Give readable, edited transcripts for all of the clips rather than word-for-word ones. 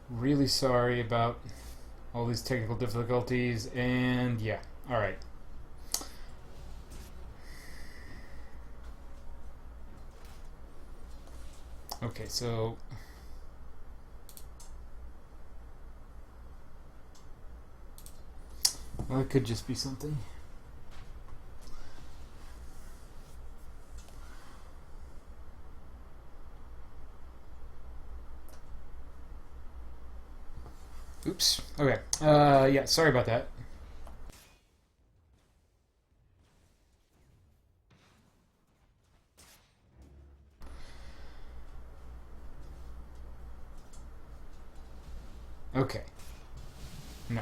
Really sorry about all these technical difficulties, and yeah, alright. Okay, so well, it could just be something. Oops. Okay. Yeah, sorry about that. Okay. No.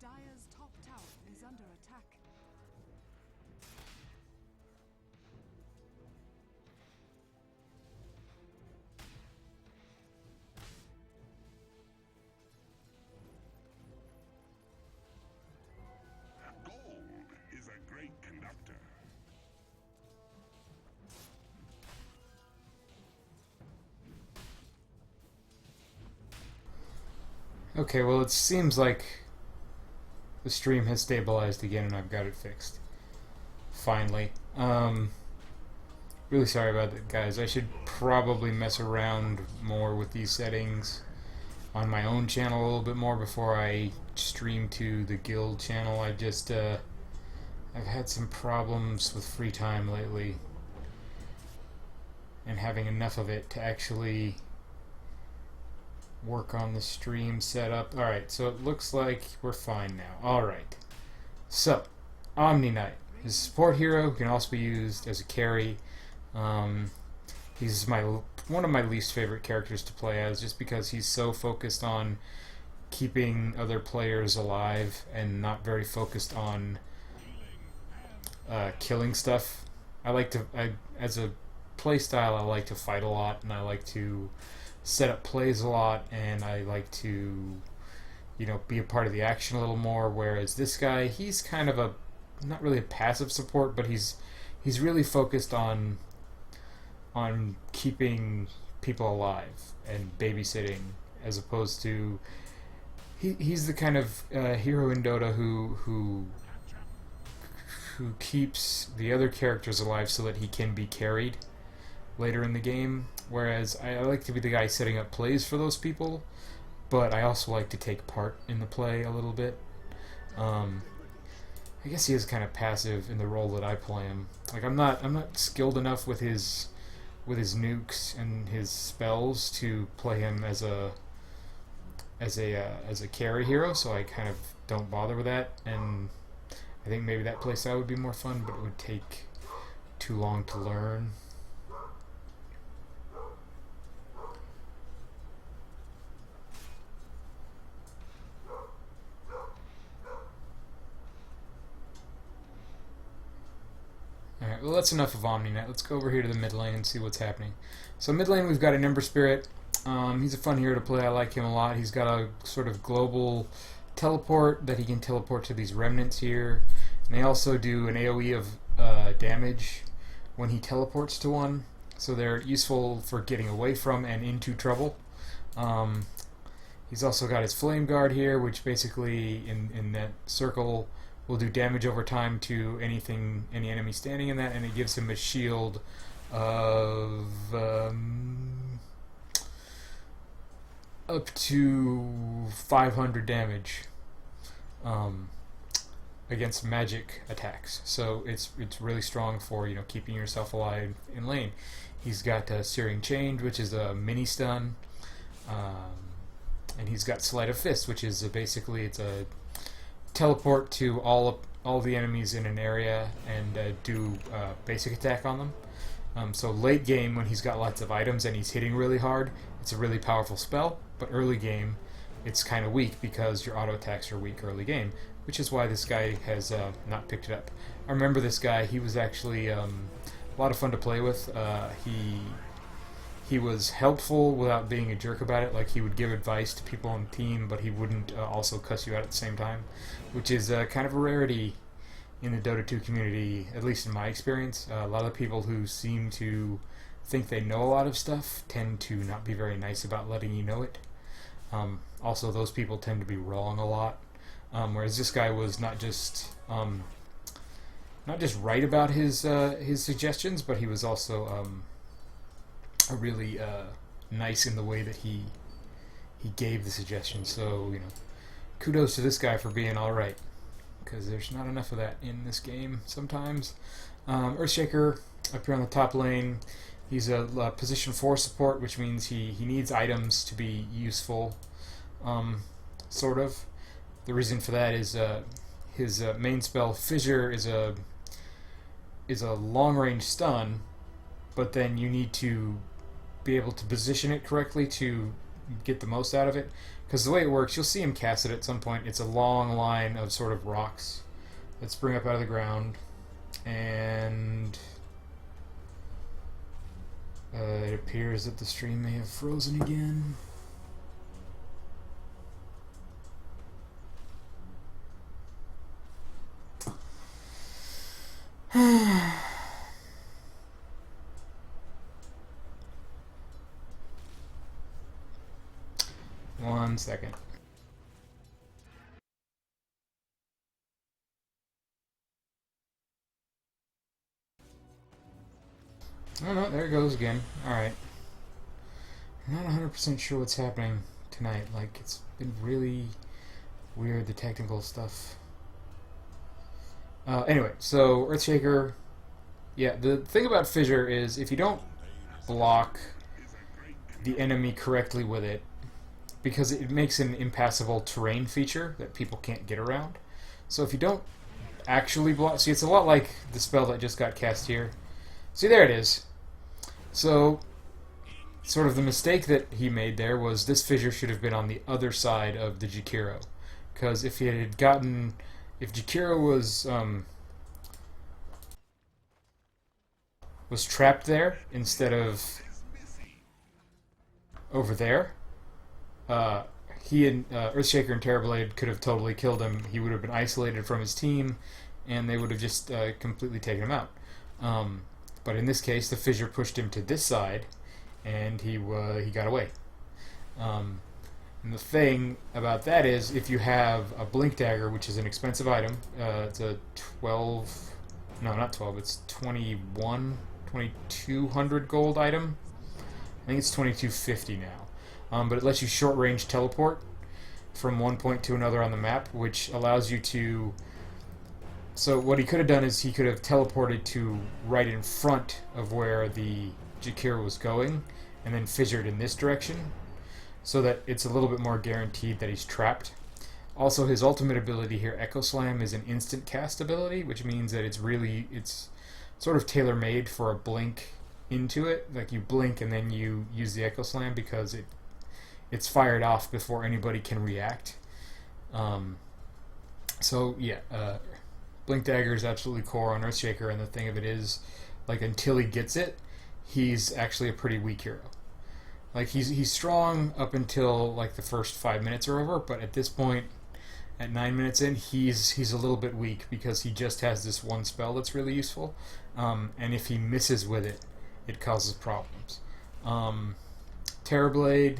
Dire's top tower is under attack. Gold is a great conductor. Okay, well, it seems like the stream has stabilized again and I've got it fixed. Finally. Really sorry about that, guys. I should probably mess around more with these settings on my own channel a little bit more before I stream to the guild channel. I've had some problems with free time lately and having enough of it to actually work on the stream setup. Alright, so it looks like we're fine now. Alright. So, Omni Knight is a support hero who can also be used as a carry. He's one of my least favorite characters to play as, just because he's so focused on keeping other players alive and not very focused on killing stuff. As a play style, I like to fight a lot, and I like to set up plays a lot, and I like to, be a part of the action a little more. Whereas this guy, he's kind of not really a passive support, but he's really focused on keeping people alive and babysitting, as opposed to he's the kind of hero in Dota who keeps the other characters alive so that he can be carried later in the game. Whereas I like to be the guy setting up plays for those people, but I also like to take part in the play a little bit. I guess he is kind of passive in the role that I play him. Like I'm not skilled enough with his nukes and his spells to play him as a carry hero, so I kind of don't bother with that. And I think maybe that playstyle would be more fun, but it would take too long to learn. Alright, well, that's enough of OmniNet. Let's go over here to the mid lane and see what's happening. So mid lane, we've got an Ember Spirit. He's a fun hero to play. I like him a lot. He's got a sort of global teleport that he can teleport to these remnants here. And they also do an AoE of damage when he teleports to one. So they're useful for getting away from and into trouble. He's also got his Flame Guard here, which basically, in that circle, will do damage over time to any enemy standing in that, and it gives him a shield of up to 500 damage against magic attacks. So it's really strong for keeping yourself alive in lane. He's got Searing Change, which is a mini stun, and he's got Sleight of Fist, which is basically it's a teleport to all the enemies in an area and do basic attack on them. So late game, when he's got lots of items and he's hitting really hard, it's a really powerful spell. But early game, it's kind of weak because your auto attacks are weak early game. which is why this guy has not picked it up. I remember this guy. He was actually a lot of fun to play with. He was helpful without being a jerk about it. Like, he would give advice to people on the team, but he wouldn't also cuss you out at the same time, which is kind of a rarity in the Dota 2 community, at least in my experience. A lot of the people who seem to think they know a lot of stuff tend to not be very nice about letting you know it. Also, those people tend to be wrong a lot, whereas this guy was not just right about his suggestions, but he was also really nice in the way that he gave the suggestions. So, you know, kudos to this guy for being all right, because there's not enough of that in this game sometimes. Earthshaker up here on the top lane. He's a position 4 support, which means he needs items to be useful, sort of. The reason for that is his main spell, Fissure, is a long-range stun, but then you need to be able to position it correctly to get the most out of it. Because the way it works, you'll see him cast it at some point. It's a long line of sort of rocks that spring up out of the ground, and it appears that the stream may have frozen again. One second. Oh no, there it goes again. Alright. I'm not 100% sure what's happening tonight. Like, it's been really weird, the technical stuff. Anyway, so Earthshaker. Yeah, the thing about Fissure is if you don't block the enemy correctly with it, because it makes an impassable terrain feature that people can't get around. So if you don't actually block... See, it's a lot like the spell that just got cast here. See, there it is. So, sort of the mistake that he made there was this Fissure should have been on the other side of the Jakiro. Because if he had gotten... If Jakiro was trapped there instead of over there, he and Earthshaker and Terrorblade could have totally killed him. He would have been isolated from his team, and they would have just completely taken him out. But in this case, the Fissure pushed him to this side, and he got away. And the thing about that is, if you have a Blink Dagger, which is an expensive item, it's a 12... No, not 12, it's 2200 gold item. I think it's 2250 now. But it lets you short-range teleport from one point to another on the map, which allows you to... So what he could have done is he could have teleported to right in front of where the Jakir was going, and then fissured in this direction, so that it's a little bit more guaranteed that he's trapped. Also, his ultimate ability here, Echo Slam, is an instant cast ability, which means that it's sort of tailor-made for a blink into it. Like, you blink and then you use the Echo Slam because it's fired off before anybody can react. So yeah, Blink Dagger is absolutely core on Earthshaker, and the thing of it is, like, until he gets it, he's actually a pretty weak hero. Like, he's strong up until like the first 5 minutes are over, but at this point, at 9 minutes in, he's a little bit weak because he just has this one spell that's really useful, and if he misses with it, it causes problems. Terrorblade,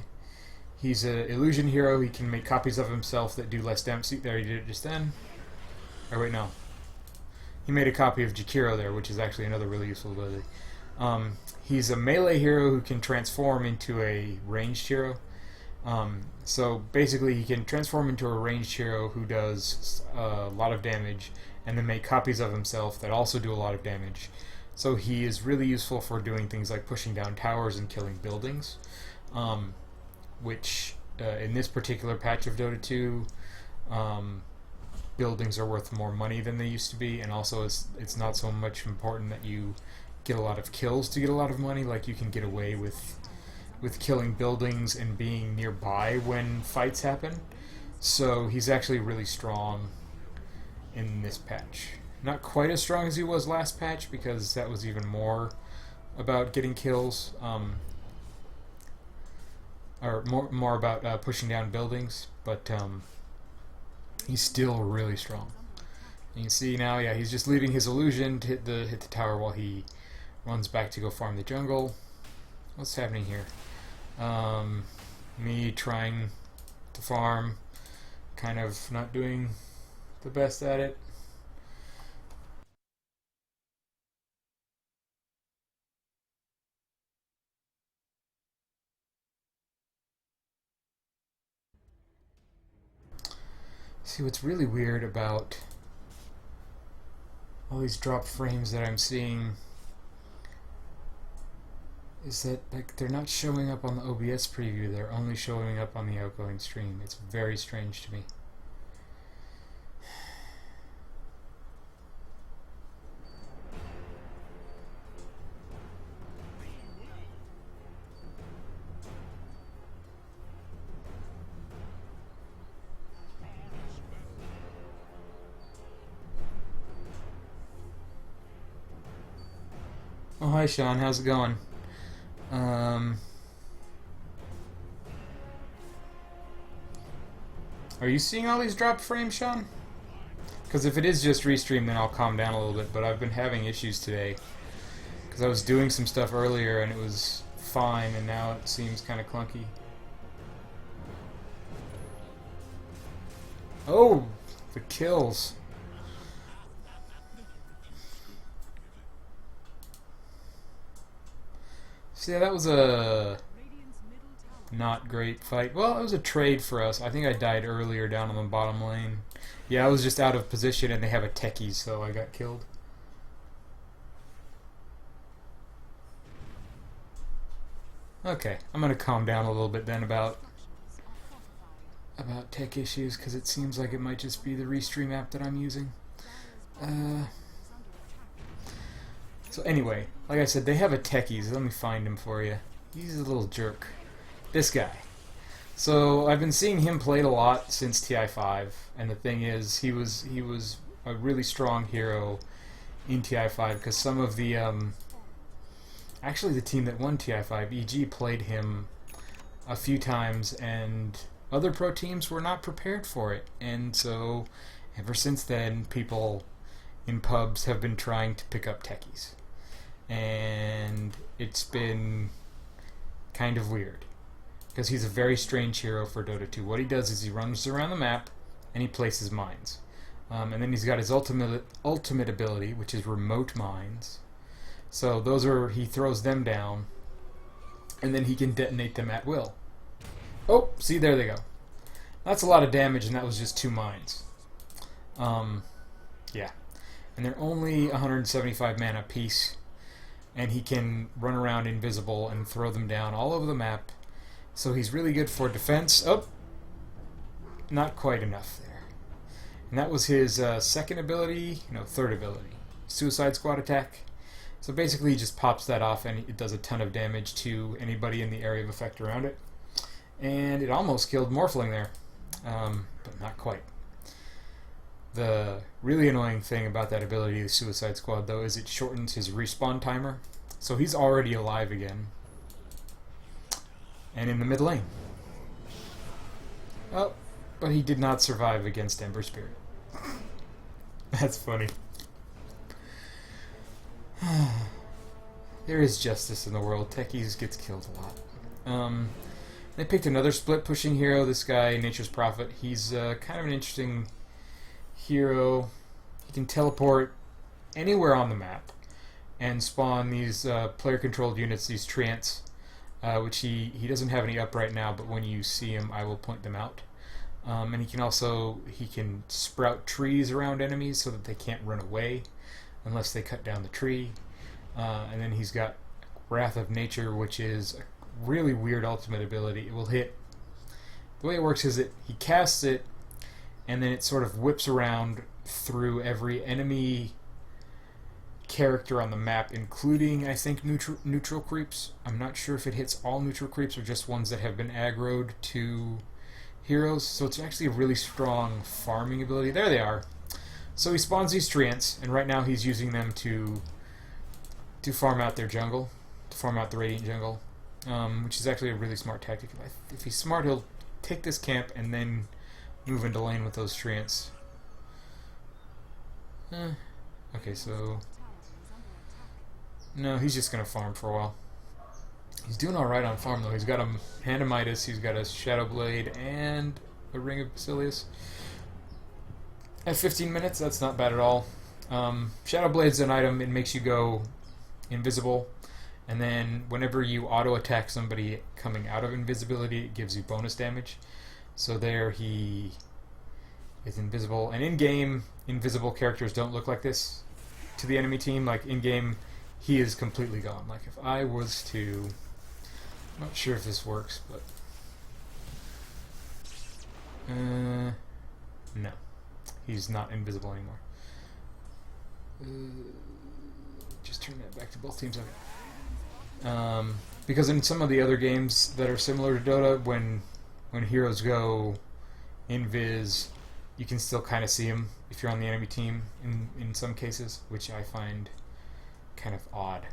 he's an illusion hero. He can make copies of himself that do less damage. See, there, he did it just then. Or wait, no. He made a copy of Jakiro there, which is actually another really useful ability. He's a melee hero who can transform into a ranged hero. So basically he can transform into a ranged hero who does a lot of damage, and then make copies of himself that also do a lot of damage. So he is really useful for doing things like pushing down towers and killing buildings, which in this particular patch of Dota 2, buildings are worth more money than they used to be, and also it's not so much important that you get a lot of kills to get a lot of money. Like, you can get away with killing buildings and being nearby when fights happen. So he's actually really strong in this patch. Not quite as strong as he was last patch, because that was even more about getting kills, or more about pushing down buildings, but he's still really strong. You can see now, yeah, he's just leaving his illusion to hit the tower while he runs back to go farm the jungle. What's happening here? Me trying to farm, kind of not doing the best at it. See, what's really weird about all these drop frames that I'm seeing is that, like, they're not showing up on the OBS preview, they're only showing up on the outgoing stream. It's very strange to me. Oh, hi Sean, how's it going? Are you seeing all these drop frames, Sean? Because if it is just restream, then I'll calm down a little bit, but I've been having issues today. Because I was doing some stuff earlier and it was fine, and now it seems kind of clunky. Oh, the kills. See, that was a not great fight. Well, it was a trade for us. I think I died earlier down on the bottom lane. Yeah, I was just out of position and they have a techie, so I got killed. Okay, I'm gonna calm down a little bit then about tech issues, because it seems like it might just be the Restream app that I'm using. So anyway, like I said, they have a techie, so let me find him for you. He's a little jerk. This guy. So I've been seeing him played a lot since TI5, and the thing is, he was a really strong hero in TI5, because some of the actually the team that won TI5, EG, played him a few times, and other pro teams were not prepared for it, and so ever since then, people in pubs have been trying to pick up techies, and it's been kind of weird, because he's a very strange hero for Dota 2. What he does is he runs around the map and he places mines, and then he's got his ultimate ability, which is remote mines. So those are, he throws them down, and then he can detonate them at will. Oh, see, there they go. That's a lot of damage, and that was just 2 mines. Yeah. And they're only 175 mana apiece, and he can run around invisible and throw them down all over the map. So he's really good for defense. Oh! Not quite enough there. And that was his second ability, no, third ability. Suicide Squad attack. So basically he just pops that off and it does a ton of damage to anybody in the area of effect around it. And it almost killed Morphling there, but not quite. The really annoying thing about that ability, the Suicide Squad, though, is it shortens his respawn timer. So he's already alive again. And in the mid lane. Oh, but he did not survive against Ember Spirit. That's funny. There is justice in the world. Techies gets killed a lot. They picked another split pushing hero, this guy, Nature's Prophet. He's kind of an interesting hero. He can teleport anywhere on the map and spawn these player-controlled units, these treants, which he doesn't have any up right now, but when you see him, I will point them out. And he can sprout trees around enemies so that they can't run away unless they cut down the tree. And then he's got Wrath of Nature, which is a really weird ultimate ability. It will hit. The way it works is that he casts it, and then it sort of whips around through every enemy character on the map, including, I think, neutral creeps. I'm not sure if it hits all neutral creeps or just ones that have been aggroed to heroes. So it's actually a really strong farming ability. There they are. So he spawns these treants, and right now he's using them to farm out their jungle, to farm out the Radiant jungle, which is actually a really smart tactic. If he's smart, he'll take this camp and then move into lane with those treants. Okay, so no, he's just gonna farm for a while. He's doing alright on farm though. He's got a Hand of Midas, he's got a Shadow Blade, and a Ring of Basilius. At 15 minutes, that's not bad at all. Shadow Blade's an item, it makes you go invisible, and then whenever you auto-attack somebody coming out of invisibility, it gives you bonus damage. So there he is invisible, and in-game, invisible characters don't look like this to the enemy team. Like, in-game, he is completely gone. Like, if I was to... I'm not sure if this works, but... no. He's not invisible anymore. Just turn that back to both teams. Okay. Because in some of the other games that are similar to Dota, when heroes go invis, you can still kind of see them if you're on the enemy team in some cases, which I find kind of odd.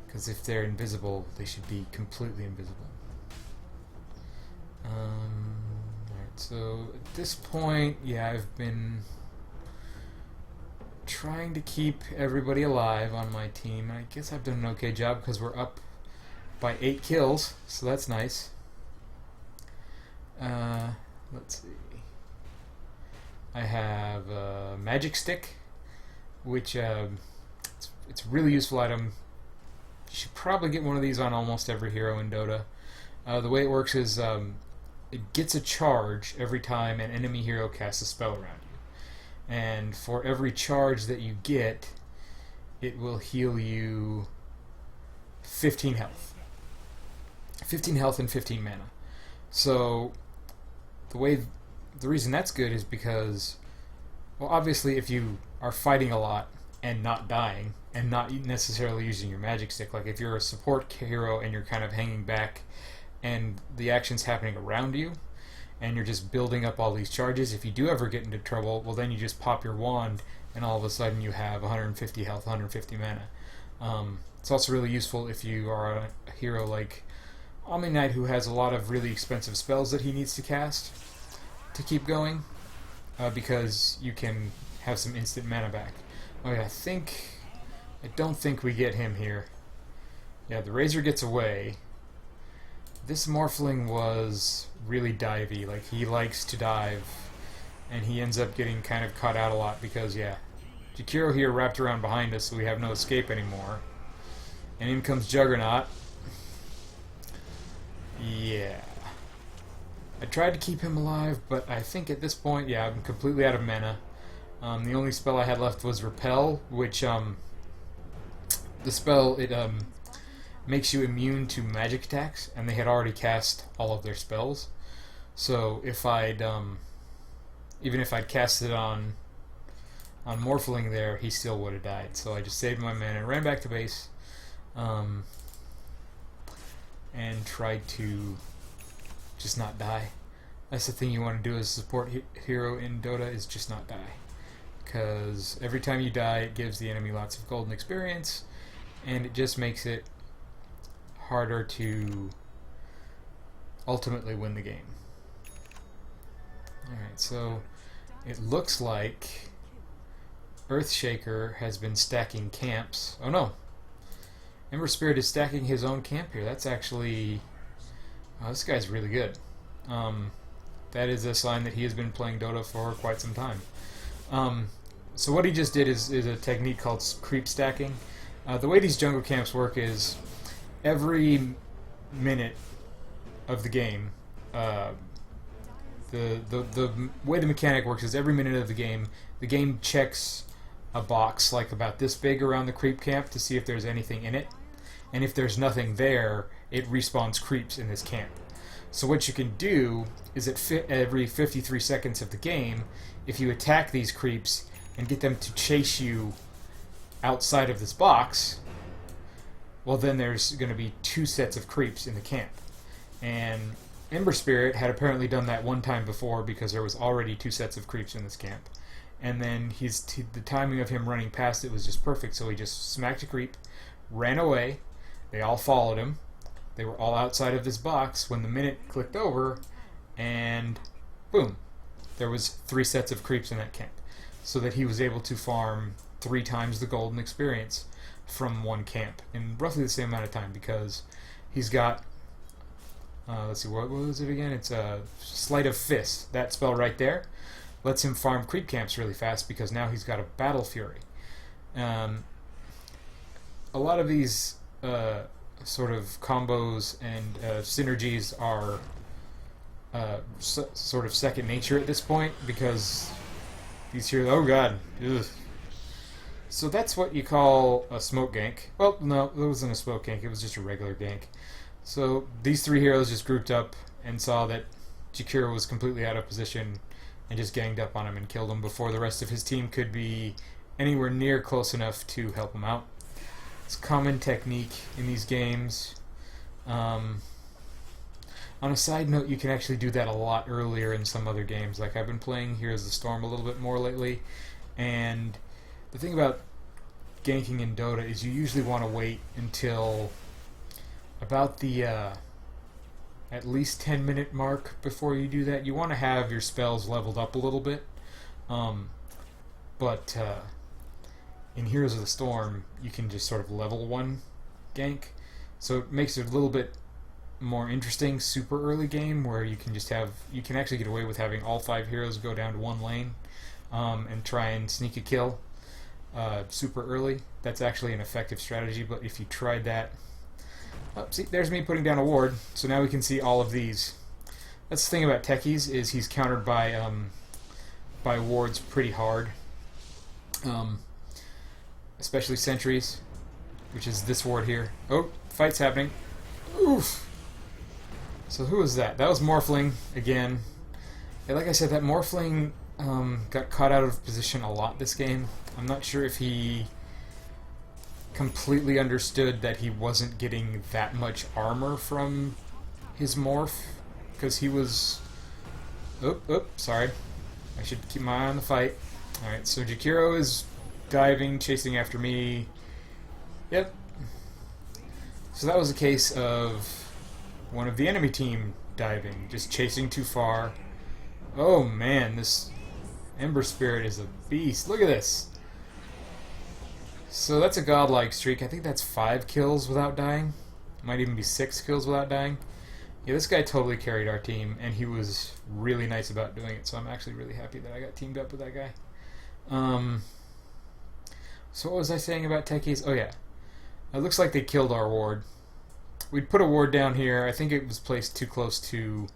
Because if they're invisible, they should be completely invisible. Alright, so at this point, yeah, I've been trying to keep everybody alive on my team. I guess I've done an okay job because we're up by 8 kills, so that's nice. Let's see. I have a magic stick, which it's a really useful item. You should probably get one of these on almost every hero in Dota. The way it works is it gets a charge every time an enemy hero casts a spell around you. And for every charge that you get, it will heal you 15 health. 15 health and 15 mana. So the reason that's good is because, well, obviously if you are fighting a lot and not dying and not necessarily using your magic stick, like if you're a support hero and you're kind of hanging back and the action's happening around you and you're just building up all these charges, if you do ever get into trouble, well, then you just pop your wand and all of a sudden you have 150 health, 150 mana. It's also really useful if you are a hero like Omni Knight who has a lot of really expensive spells that he needs to cast to keep going, because you can have some instant mana back. Okay, I don't think we get him here. Yeah, the Razor gets away. This Morphling was really divey. Like, he likes to dive, and he ends up getting kind of caught out a lot because, yeah, Jakiro here wrapped around behind us, so we have no escape anymore. And in comes Juggernaut. Yeah. I tried to keep him alive, but I think at this point, yeah, I'm completely out of mana. The only spell I had left was Repel, which, the spell, it makes you immune to magic attacks, and they had already cast all of their spells. So if I'd, even if I'd cast it on Morphling there, he still would have died. So I just saved my mana and ran back to base, and tried to just not die. That's the thing you want to do as a support hero in Dota, is just not die. Because every time you die, it gives the enemy lots of golden experience, and it just makes it harder to ultimately win the game. Alright, so it looks like Earthshaker has been stacking camps. Oh no! Ember Spirit is stacking his own camp here. That's actually... oh, this guy's really good. That is a sign that he has been playing Dota for quite some time. So what he just did is a technique called creep stacking. The way these jungle camps work is every minute of the game, the way the mechanic works is every minute of the game checks a box like about this big around the creep camp to see if there's anything in it. And if there's nothing there, it respawns creeps in this camp. So what you can do is at every 53 seconds of the game, if you attack these creeps and get them to chase you outside of this box, well, then there's going to be 2 sets of creeps in the camp. And Ember Spirit had apparently done that one time before because there was already 2 sets of creeps in this camp. and then the timing of him running past it was just perfect, so he just smacked a creep, ran away, they all followed him, they were all outside of this box when the minute clicked over, and boom, there was 3 sets of creeps in that camp, so that he was able to farm 3 times the golden experience from one camp in roughly the same amount of time, because he's got let's see, what was it again? It's a Sleight of Fist. That spell right there lets him farm creep camps really fast because now he's got a Battle Fury. A lot of these sort of combos and synergies are sort of second nature at this point, because these heroes, oh god, ugh. So that's what you call a smoke gank. Well, no, it wasn't a smoke gank, it was just a regular gank. So these 3 heroes just grouped up and saw that Jakiro was completely out of position and just ganged up on him and killed him before the rest of his team could be anywhere near close enough to help him out. It's a common technique in these games. On a side note, you can actually do that a lot earlier in some other games. Like, I've been playing Heroes of the Storm a little bit more lately, and the thing about ganking in Dota is you usually want to wait until about the at least 10-minute mark before you do that. You want to have your spells leveled up a little bit, but in Heroes of the Storm you can just sort of level 1 gank, so it makes it a little bit more interesting super early game where you can actually get away with having all 5 heroes go down to 1 lane and try and sneak a kill super early. That's actually an effective strategy, but if you tried that, oh, see, there's me putting down a ward, so now we can see all of these. That's the thing about techies, is he's countered by wards pretty hard, especially sentries, which is this ward here. Oh, fight's happening. Oof. So who was that? That was Morphling again. Yeah, like I said, that Morphling got caught out of position a lot this game. I'm not sure if he completely understood that he wasn't getting that much armor from his morph, because he was... sorry. I should keep my eye on the fight. Alright, so Jakiro is diving, chasing after me. Yep. So that was a case of one of the enemy team diving, just chasing too far. Oh man, this Ember Spirit is a beast. Look at this. So that's a godlike streak. I think that's 5 kills without dying. Might even be 6 kills without dying. Yeah, this guy totally carried our team, and he was really nice about doing it, so I'm actually really happy that I got teamed up with that guy. So what was I saying about techies? Oh yeah. It looks like they killed our ward. We'd put a ward down here. I think it was placed too close to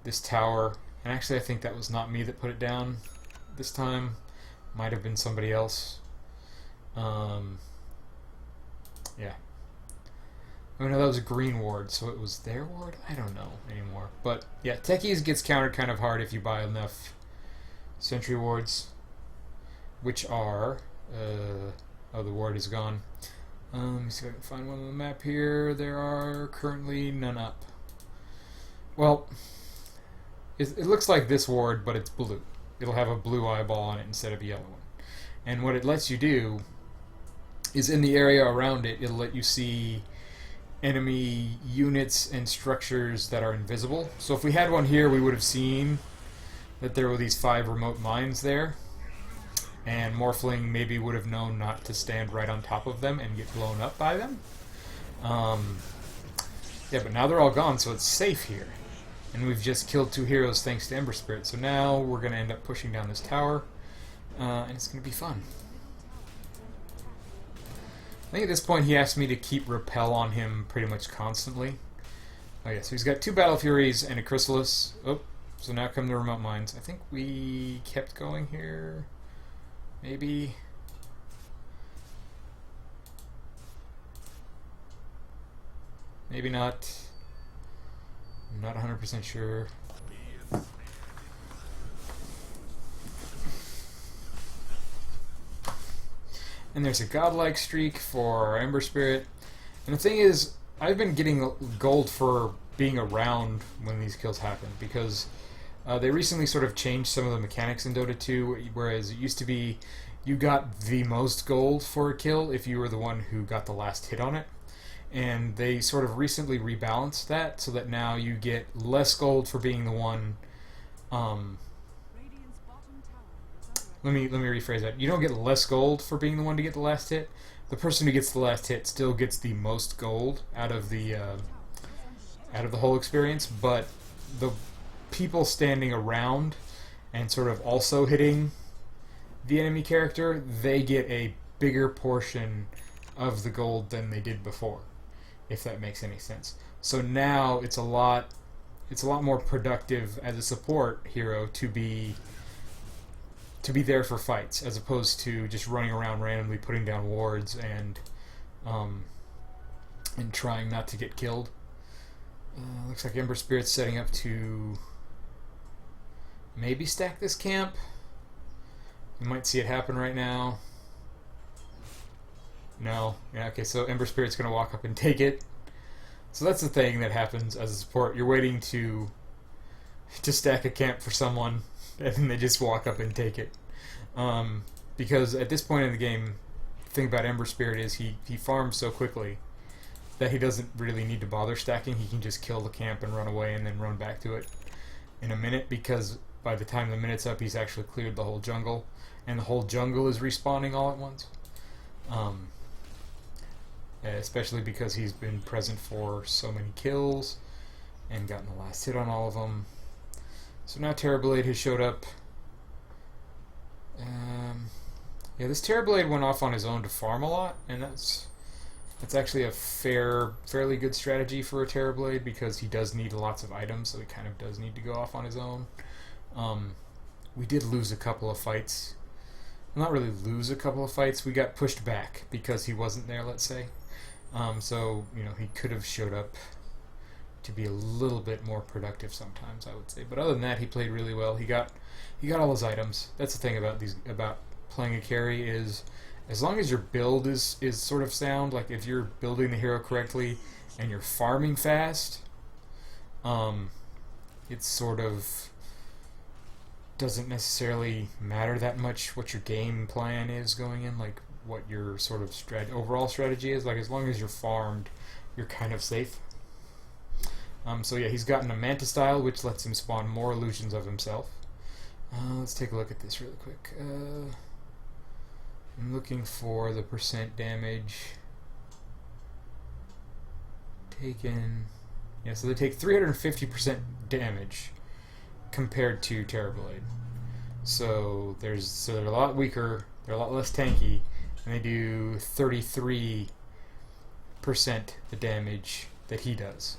this tower. And actually I think that was not me that put it down this time. Might have been somebody else. Yeah. Oh no, that was a green ward, so it was their ward? I don't know anymore. But yeah, techies gets countered kind of hard if you buy enough sentry wards, which are... oh, the ward is gone. Let me see if I can find one on the map here. There are currently none up. Well, it looks like this ward, but it's blue. It'll have a blue eyeball on it instead of a yellow one. And what it lets you do is in the area around it, it'll let you see enemy units and structures that are invisible. So if we had one here, we would have seen that there were these 5 remote mines there. And Morphling maybe would have known not to stand right on top of them and get blown up by them. Yeah, but now they're all gone, so it's safe here. And we've just killed 2 heroes thanks to Ember Spirit. So now we're going to end up pushing down this tower, and it's going to be fun. I think at this point he asked me to keep Repel on him pretty much constantly. Oh yeah, so he's got 2 Battle Furies and a Chrysalis. Oh, so now come the remote mines. I think we kept going here. Maybe. Maybe not. I'm not 100% sure. And there's a godlike streak for our Ember Spirit. And the thing is, I've been getting gold for being around when these kills happen, because They recently sort of changed some of the mechanics in Dota 2, whereas it used to be you got the most gold for a kill if you were the one who got the last hit on it. And they sort of recently rebalanced that so that now you get less gold for being the one. Radiant's bottom tower is Let me rephrase that. You don't get less gold for being the one to get the last hit. The person who gets the last hit still gets the most gold out of the whole experience, but the people standing around and sort of also hitting the enemy character, they get a bigger portion of the gold than they did before, if that makes any sense. So now it's a lot more productive as a support hero to be there for fights, as opposed to just running around randomly putting down wards and trying not to get killed. Looks like Ember Spirit's setting up to maybe stack this camp. You might see it happen right now. No. Yeah, okay, so Ember Spirit's going to walk up and take it. So that's the thing that happens as a support. You're waiting to stack a camp for someone, and then they just walk up and take it. Because at this point in the game, the thing about Ember Spirit is he farms so quickly that he doesn't really need to bother stacking. He can just kill the camp and run away and then run back to it in a minute, because by the time the minute's up, he's actually cleared the whole jungle, and the whole jungle is respawning all at once. Especially because he's been present for so many kills and gotten the last hit on all of them. So now Terrorblade has showed up. Yeah, this Terrorblade went off on his own to farm a lot, and that's actually a fairly good strategy for a Terrorblade, because he does need lots of items, so he kind of does need to go off on his own. We did lose a couple of fights. Well, not really lose a couple of fights. We got pushed back because he wasn't there, let's say. So, you know, he could have showed up to be a little bit more productive sometimes, I would say. But other than that, he played really well. He got all his items. That's the thing about playing a carry, is as long as your build is sort of sound, like if you're building the hero correctly and you're farming fast, it sort of doesn't necessarily matter that much what your game plan is going in, like what your sort of overall strategy is. Like, as long as you're farmed, you're kind of safe. So yeah, he's gotten a Manta style, which lets him spawn more illusions of himself. Let's take a look at this really quick. I'm looking for the percent damage taken. Yeah, so they take 350% damage compared to Terrorblade. So they're a lot weaker, they're a lot less tanky, and they do 33% the damage that he does.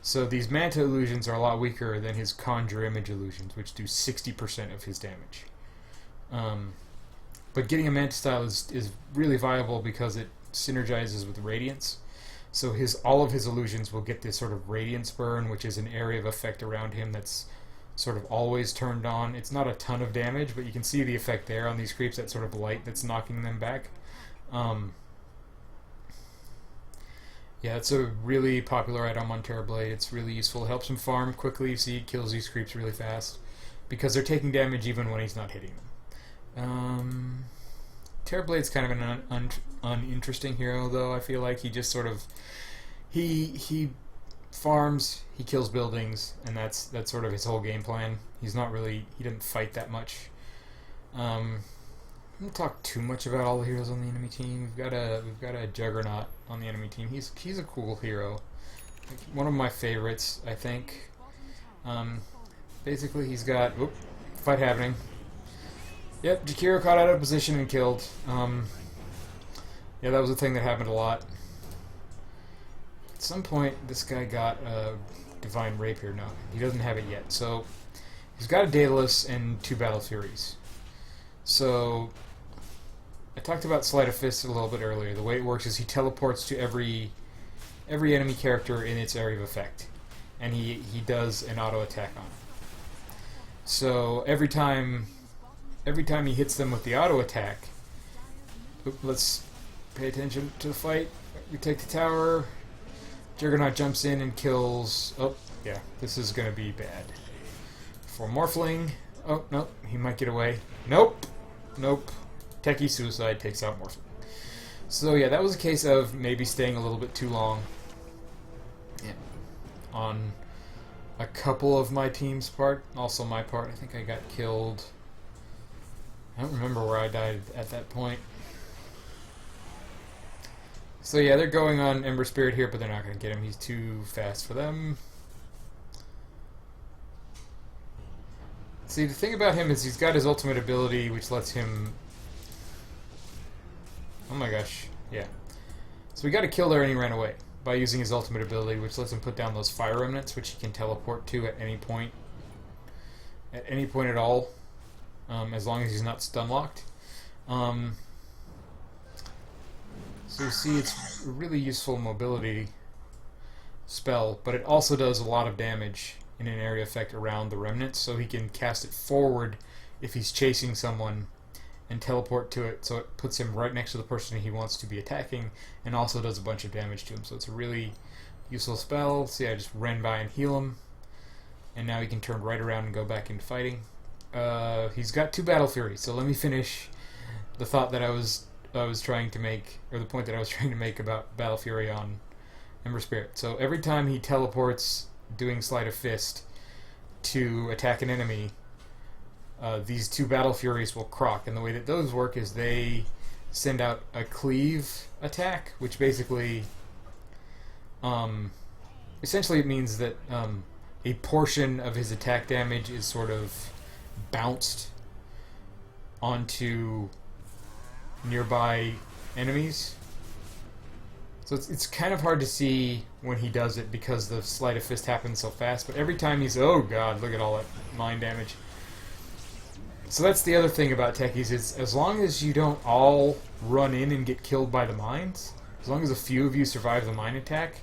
So these Manta illusions are a lot weaker than his Conjure Image illusions, which do 60% of his damage. But getting a Manta style is really viable because it synergizes with Radiance. So all of his illusions will get this sort of Radiance burn, which is an area of effect around him that's sort of always turned on. It's not a ton of damage, but you can see the effect there on these creeps, that sort of light that's knocking them back. Yeah, it's a really popular item on Terrorblade. It's really useful. It helps him farm quickly. You see, he kills these creeps really fast because they're taking damage even when he's not hitting them. Terrorblade's kind of an uninteresting hero, though. I feel like he just sort of he farms, he kills buildings, and that's sort of his whole game plan. He didn't fight that much. I don't talk too much about all the heroes on the enemy team. We've got a Juggernaut on the enemy team. He's a cool hero. One of my favorites, I think. Basically, he's got fight happening. Yep, Jakiro caught out of position and killed. Yeah, that was a thing that happened a lot. At some point, this guy got a Divine Rapier. No, he doesn't have it yet. So he's got a Daedalus and 2 Battle Furies. So I talked about Sleight of Fist a little bit earlier. The way it works is he teleports to every enemy character in its area of effect, and he does an auto attack on it. So every time he hits them with the auto attack, let's pay attention to the fight. We take the tower. Juggernaut jumps in and kills. Oh, yeah, this is going to be bad For Morphling. Oh, nope. He might get away. Nope. Nope. Techie Suicide takes out Morphling. So yeah, that was a case of maybe staying a little bit too long. Yeah. On a couple of my team's part. Also my part. I think I got killed. I don't remember where I died at that point. So yeah, they're going on Ember Spirit here, but they're not going to get him. He's too fast for them. See, the thing about him is he's got his ultimate ability, which lets him... Oh my gosh, yeah. So we got a kill there and he ran away by using his ultimate ability, which lets him put down those fire remnants, which he can teleport to at any point. At any point at all, as long as he's not stun locked. So you see, it's a really useful mobility spell, but it also does a lot of damage in an area effect around the remnants, so he can cast it forward if he's chasing someone and teleport to it, so it puts him right next to the person he wants to be attacking, and also does a bunch of damage to him. So it's a really useful spell. See, I just ran by and heal him, and now he can turn right around and go back into fighting. He's got 2 Battle Fury, so let me finish the thought that I was trying to make, or the point that I was trying to make about Battle Fury on Ember Spirit. So every time he teleports doing Sleight of Fist to attack an enemy, these 2 Battle Furies will proc, and the way that those work is they send out a cleave attack, which basically essentially it means that a portion of his attack damage is sort of bounced onto nearby enemies. So it's kind of hard to see when he does it because the Sleight of Fist happens so fast, but every time he's... Oh god, look at all that mine damage. So that's the other thing about techies, is as long as you don't all run in and get killed by the mines, as long as a few of you survive the mine attack,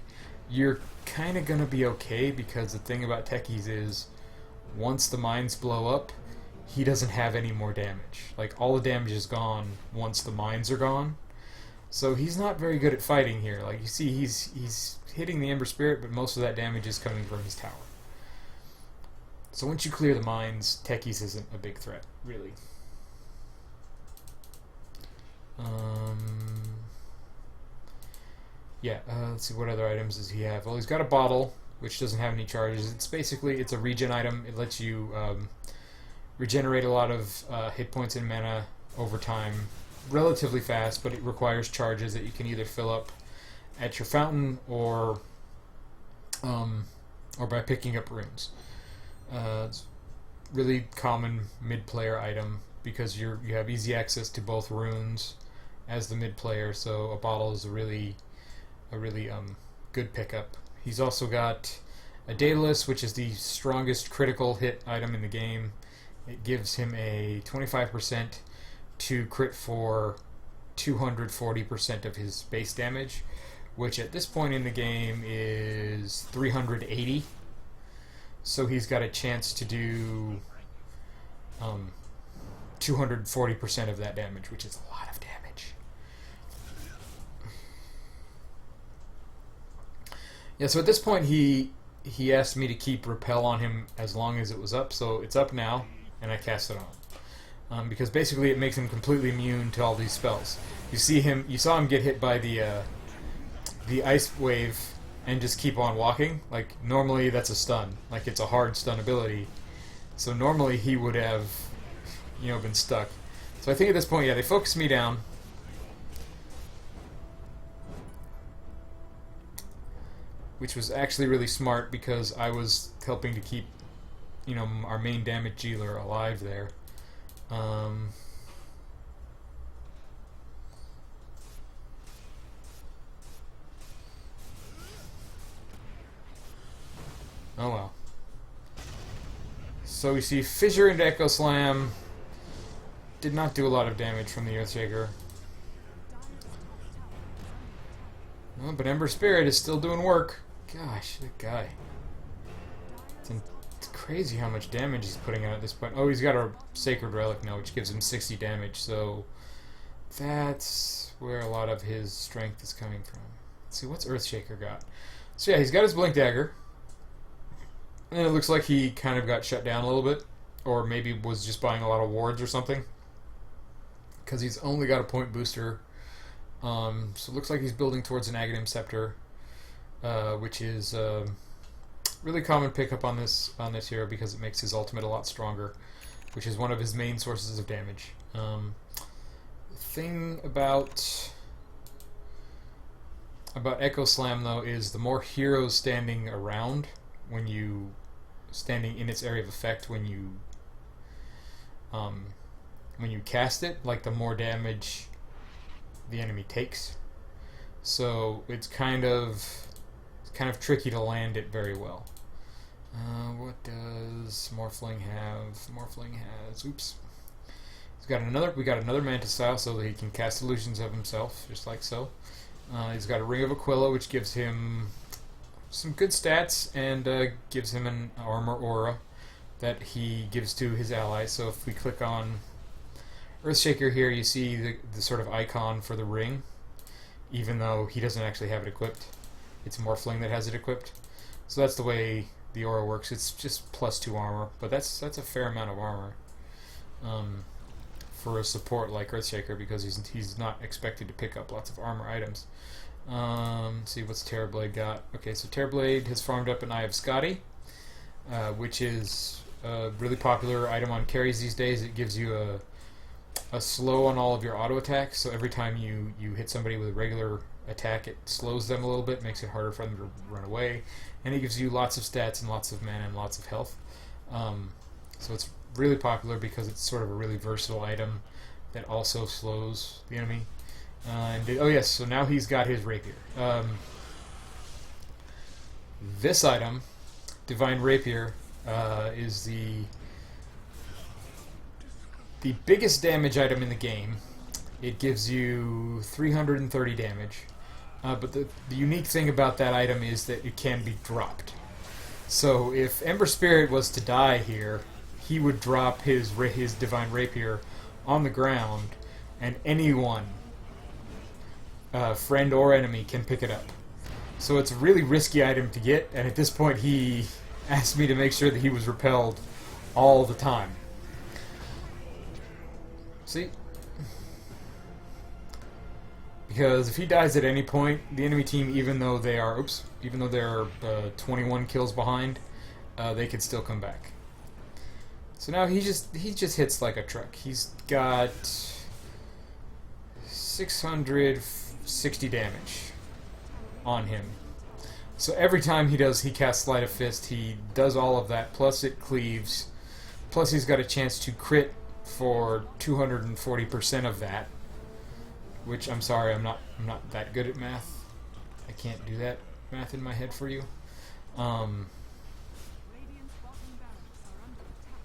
you're kind of going to be okay, because the thing about techies is once the mines blow up, he doesn't have any more damage. Like, all the damage is gone once the mines are gone. So he's not very good at fighting here. Like, you see, he's hitting the Ember Spirit, but most of that damage is coming from his tower. So once you clear the mines, techies isn't a big threat, really. Let's see, what other items does he have? Well, he's got a bottle, which doesn't have any charges. It's basically, it's a regen item. It lets you regenerate a lot of hit points and mana over time relatively fast, but it requires charges that you can either fill up at your fountain or by picking up runes. It's really common mid-player item because you have easy access to both runes as the mid-player, so a bottle is a really good pickup. He's also got a Daedalus, which is the strongest critical hit item in the game. It gives him a 25% to crit for 240% of his base damage, which at this point in the game is 380. So he's got a chance to do 240% of that damage, which is a lot of damage. Yeah, so at this point he asked me to keep Repel on him as long as it was up, so it's up now, and I cast it on. Because basically it makes him completely immune to all these spells. You saw him get hit by the ice wave and just keep on walking. Like, normally that's a stun. Like, it's a hard stun ability. So normally he would have, been stuck. So I think at this point, yeah, they focused me down. Which was actually really smart because I was helping to keep, our main damage dealer alive there. Oh well. So we see Fissure into Echo Slam. Did not do a lot of damage from the Earthshaker. Well, but Ember Spirit is still doing work. Gosh, that guy. It's crazy how much damage he's putting out at this point. Oh, he's got a Sacred Relic now, which gives him 60 damage, so that's where a lot of his strength is coming from. Let's see, what's Earthshaker got? So yeah, he's got his Blink Dagger. And it looks like he kind of got shut down a little bit, or maybe was just buying a lot of wards or something, because he's only got a point booster. So it looks like he's building towards an Aghanim Scepter, which is really common pickup on this hero because it makes his ultimate a lot stronger, which is one of his main sources of damage. The thing about Echo Slam though is the more heroes standing around standing in its area of effect when you cast it, like the more damage the enemy takes. So it's kind of tricky to land it very well. What does Morphling have? Morphling has, oops. We got another Mantis Style so that he can cast illusions of himself, just like so. He's got a Ring of Aquila, which gives him some good stats and gives him an armor aura that he gives to his allies. So if we click on Earthshaker here, you see the sort of icon for the ring, even though he doesn't actually have it equipped. It's Morphling that has it equipped. So that's the way the aura works. It's just +2 armor, but that's a fair amount of armor for a support like Earthshaker, because he's not expected to pick up lots of armor items. Let's see, what's Terrorblade got? Okay, so Terrorblade has farmed up an Eye of Scotty, which is a really popular item on carries these days. It gives you a slow on all of your auto attacks, so every time you hit somebody with a regular attack, it slows them a little bit, makes it harder for them to run away, and it gives you lots of stats and lots of mana and lots of health. So it's really popular because it's sort of a really versatile item that also slows the enemy. Oh yes, so now he's got his rapier. This item, Divine Rapier, is the biggest damage item in the game. It gives you 330 damage. But the unique thing about that item is that it can be dropped. So if Ember Spirit was to die here, he would drop his Divine Rapier on the ground, and anyone, friend or enemy, can pick it up. So it's a really risky item to get, and at this point he asked me to make sure that he was repelled all the time. See? Because if he dies at any point, the enemy team, even though they're 21 kills behind, they could still come back. So now he just hits like a truck. He's got 660 damage on him. So every time he casts Sleight of Fist, he does all of that, plus it cleaves, plus he's got a chance to crit for 240% of that. Which, I'm sorry, I'm not that good at math. I can't do that math in my head for you. Radiant's bottom barracks are under attack.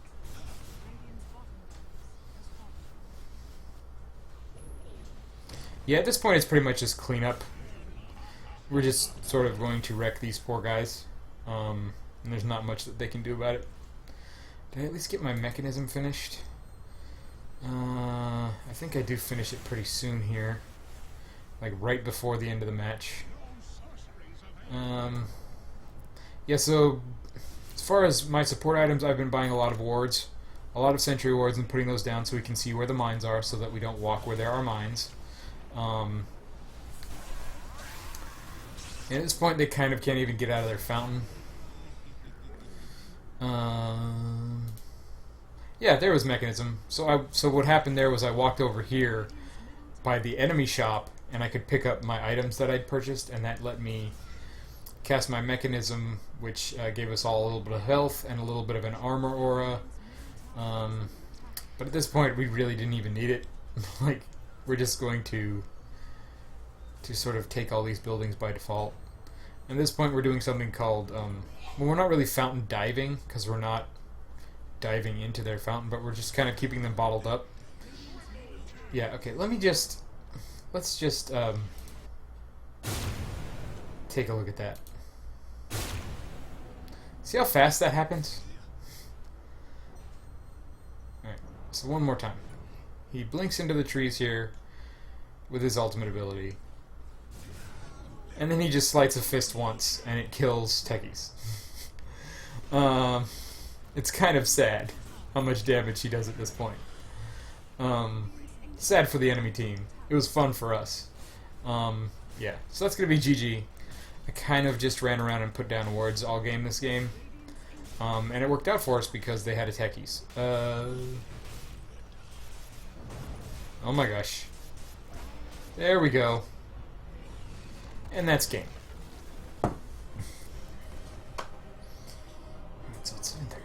Radiant's bottom barracks has fallen. Yeah, at this point it's pretty much just cleanup. We're just sort of going to wreck these poor guys. And there's not much that they can do about it. Did I at least get my mechanism finished? I think I do finish it pretty soon here. Like right before the end of the match. Yeah, so as far as my support items, I've been buying a lot of wards. A lot of sentry wards and putting those down so we can see where the mines are so that we don't walk where there are mines. And at this point they kind of can't even get out of their fountain. Yeah, there was mechanism. So what happened there was I walked over here by the enemy shop and I could pick up my items that I'd purchased, and that let me cast my mechanism, which gave us all a little bit of health and a little bit of an armor aura. But at this point we really didn't even need it. Like, we're just going to sort of take all these buildings by default. At this point we're doing something called, well, we're not really fountain diving because we're not diving into their fountain, but we're just kind of keeping them bottled up. Yeah, okay, let's just take a look at that. See how fast that happens? Alright, so one more time. He blinks into the trees here with his ultimate ability. And then he just slights a fist once, and it kills techies. It's kind of sad how much damage he does at this point. Sad for the enemy team. It was fun for us. Yeah, so that's going to be GG. I kind of just ran around and put down wards all game this game. And it worked out for us because they had attackies. Oh my gosh. There we go. And that's game. So it's 7:30.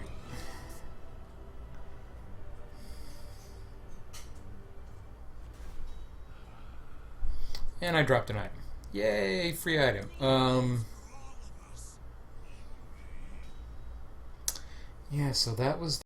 And I dropped an item. Yay, free item. Yeah, so that was